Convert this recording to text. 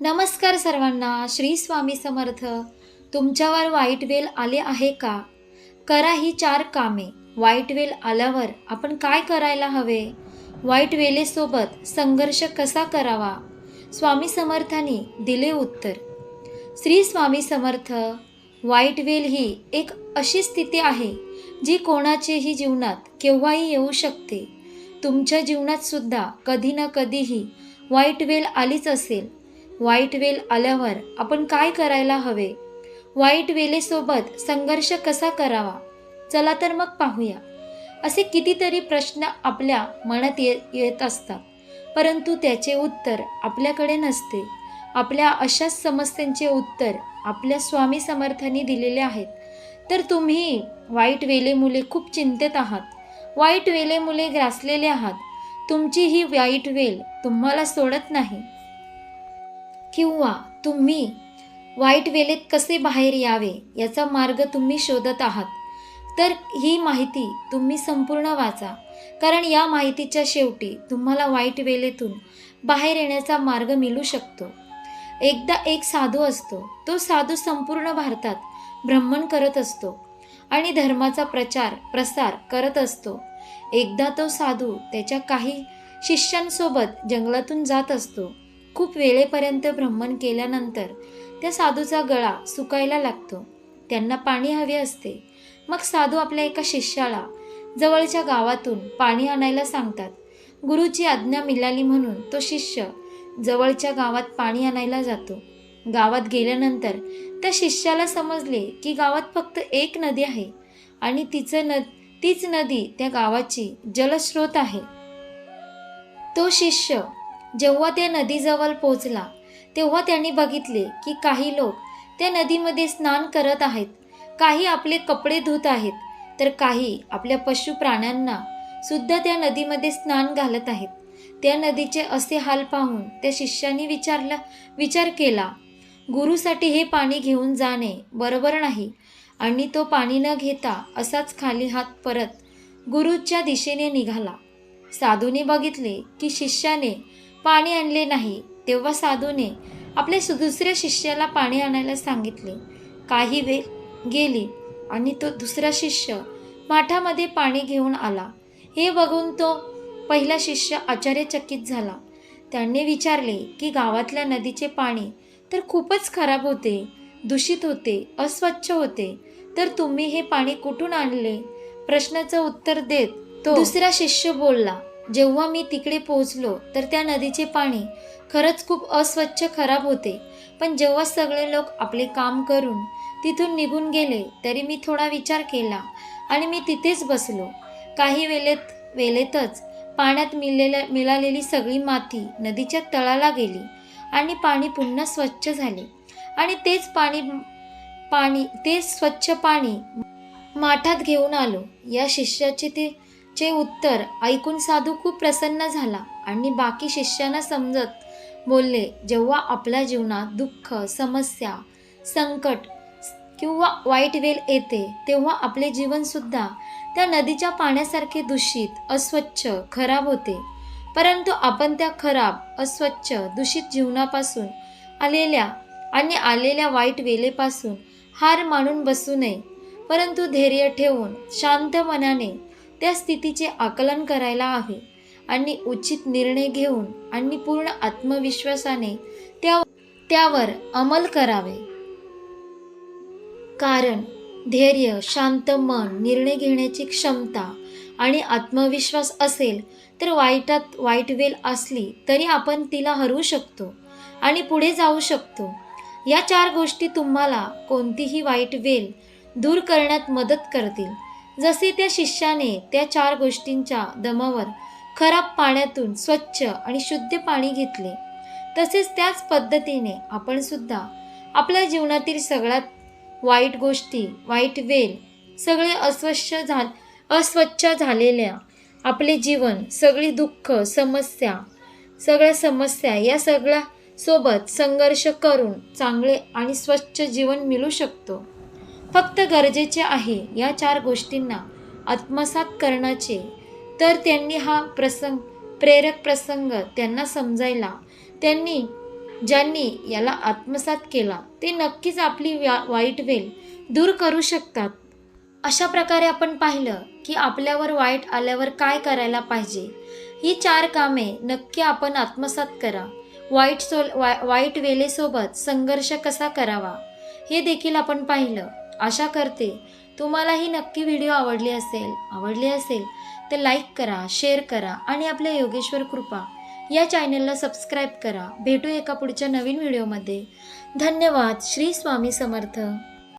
नमस्कार सर्वांना. श्री स्वामी समर्थ. तुमच्यावर वाईट वेळ आले आहे का? करा ही 4 कामे. वाईट वेळ आल्यावर आपण काय करायला हवे? वाईट वेळेसोबत संघर्ष कसा करावा? स्वामी समर्थांनी दिले उत्तर. श्री स्वामी समर्थ. वाईट वेळ ही एक अशी स्थिती आहे जी कोणाचेही जीवनात केव्हाही येऊ शकते. तुमच्या जीवनात सुद्धा कधी ना कधीही वाईट वेळ आलीच असेल. वाईट वेळ आल्यावर आपण काय करायला हवे? वाईट वेळेसोबत संघर्ष कसा करावा? चला तर मग पाहूया. असे कितीतरी प्रश्न आपल्या मनात येत असतात, परंतु त्याचे उत्तर आपल्याकडे नसते. आपल्या अशाच समस्यांचे उत्तर आपल्या स्वामी समर्थांनी दिलेले आहेत. तर तुम्ही वाईट वेळेमुळे खूप चिंतेत आहात, वाईट वेळेमुळे ग्रासलेले आहात. तुमची ही वाईट वेळ तुम्हाला सोडत नाही, किंवा तुम्ही वाईट वेळेत कसे बाहेर यावे याचा मार्ग तुम्ही शोधत आहात. तर ही माहिती तुम्ही संपूर्ण वाचा, कारण या माहितीच्या शेवटी तुम्हाला वाईट वेळेतून बाहेर येण्याचा मार्ग मिळू शकतो. एकदा एक साधू असतो. तो साधू संपूर्ण भारतात भ्रमण करत असतो आणि धर्माचा प्रसार करत असतो. एकदा तो साधू त्याच्या काही शिष्यांसोबत जंगलातून जात असतो. खूप वेळेपर्यंत भ्रमण केल्यानंतर त्या साधूचा गळा सुकायला लागतो. त्यांना पाणी हवे असते. मग साधू आपल्या एका शिष्याला जवळच्या गावातून पाणी आणायला सांगतात. गुरुची आज्ञा मिळाली म्हणून तो शिष्य जवळच्या गावात पाणी आणायला जातो. गावात गेल्यानंतर त्या शिष्याला समजले की गावात फक्त एक नदी आहे आणि तीच नदी त्या गावाची जलस्रोत आहे. तो शिष्य जेव्हा त्या नदीजवळ पोहोचला तेव्हा त्यांनी बघितले की काही लोक त्या नदीमध्ये स्नान करत आहेत, काही आपले कपडे धुत आहेत, तर काही आपल्या पशु प्राण्यांना सुद्धा त्या नदीमध्ये स्नान घालत आहेत. त्या नदीचे असे हाल पाहून त्या शिष्याने विचार केला, गुरुसाठी हे पाणी घेऊन जाणे बरोबर नाही. आणि तो पाणी न घेता असाच खाली हात परत गुरुच्या दिशेने निघाला. साधूने बघितले की शिष्याने पाणी आणले नाही. तेव्हा साधूने आपल्या दुसऱ्या शिष्याला पाणी आणायला सांगितले. काही वेळ गेली आणि तो दुसरा शिष्य माठामध्ये पाणी घेऊन आला. हे बघून तो पहिला शिष्य आश्चर्यचकित झाला. त्याने विचारले की गावातल्या नदीचे पाणी तर खूपच खराब होते, दूषित होते, अस्वच्छ होते, तर तुम्ही हे पाणी कुठून आणले? प्रश्नाचं उत्तर देत तो दुसरा शिष्य बोलला, जेव्हा मी तिकडे पोहोचलो तर त्या नदीचे पाणी खरंच खूप अस्वच्छ खराब होते, पण जेव्हा सगळे लोक आपले काम करून तिथून निघून गेले तरी मी थोडा विचार केला आणि मी तिथेच बसलो. काही वेळेतच पाण्यात मिळालेली सगळी माती नदीच्या तळाला गेली आणि पाणी पुन्हा स्वच्छ झाले आणि तेच स्वच्छ पाणी माठात घेऊन आलो. या शिष्याचे चे उत्तर ऐकून साधू खूप प्रसन्न झाला आणि बाकी शिष्यांना समजत बोलले, जेव्हा आपल्या जीवनात दुःख, समस्या, संकट किंवा वाईट वेळ येते तेव्हा आपले जीवन सुद्धा त्या नदीच्या पाण्यासारखे दूषित, अस्वच्छ, खराब होते. परंतु आपण त्या खराब, अस्वच्छ, दूषित जीवनापासून आलेल्या वाईट वेळेपासून हार मानून बसू नये, परंतु धैर्य ठेवून शांत मनाने त्या स्थितीचे आकलन करायला हवे आणि उचित निर्णय घेऊन आणि पूर्ण आत्मविश्वासाने त्यावर अंमल करावे. कारण धैर्य, शांत मन, निर्णय घेण्याची क्षमता आणि आत्मविश्वास असेल तर वाईट वेळ असली तरी आपण तिला हरवू शकतो आणि पुढे जाऊ शकतो. या 4 गोष्टी तुम्हाला कोणतीही वाईट वेळ दूर करण्यात मदत करतील. जसे त्या शिष्याने त्या 4 गोष्टींच्या दमावर खराब पाण्यातून स्वच्छ आणि शुद्ध पाणी घेतले, तसेच त्याच पद्धतीने आपण सुद्धा आपल्या जीवनातील सगळ्यात वाईट गोष्टी, वाईट वेळ, सगळे अस्वच्छ झालेल्या आपले जीवन, सगळी दुःख, सगळ्या समस्या या सगळ्या सोबत संघर्ष करून चांगले आणि स्वच्छ जीवन मिळू शकतो. फक्त गरजेचे आहे या 4 गोष्टींना आत्मसात करण्याचे. तर त्यांनी हा प्रेरक प्रसंग त्यांना समजायला त्यांनी ज्यांनी याला आत्मसात केला ते नक्कीच आपली वाईट वेळ दूर करू शकतात. अशा प्रकारे आपण पाहिलं की आपल्यावर वाईट आल्यावर काय करायला पाहिजे. ही 4 कामे नक्की आपण आत्मसात करा. वाईट वेळेसोबत संघर्ष कसा करावा हे देखील आपण पाहिलं. आशा करते तुम्हाला ही नक्की व्हिडिओ आवडली असेल तर लाईक करा, शेअर करा आणि आपल्या योगेश्वर कृपा या चॅनलला सबस्क्राईब करा. भेटू एका पुढच्या नवीन व्हिडिओमध्ये. धन्यवाद. श्री स्वामी समर्थ.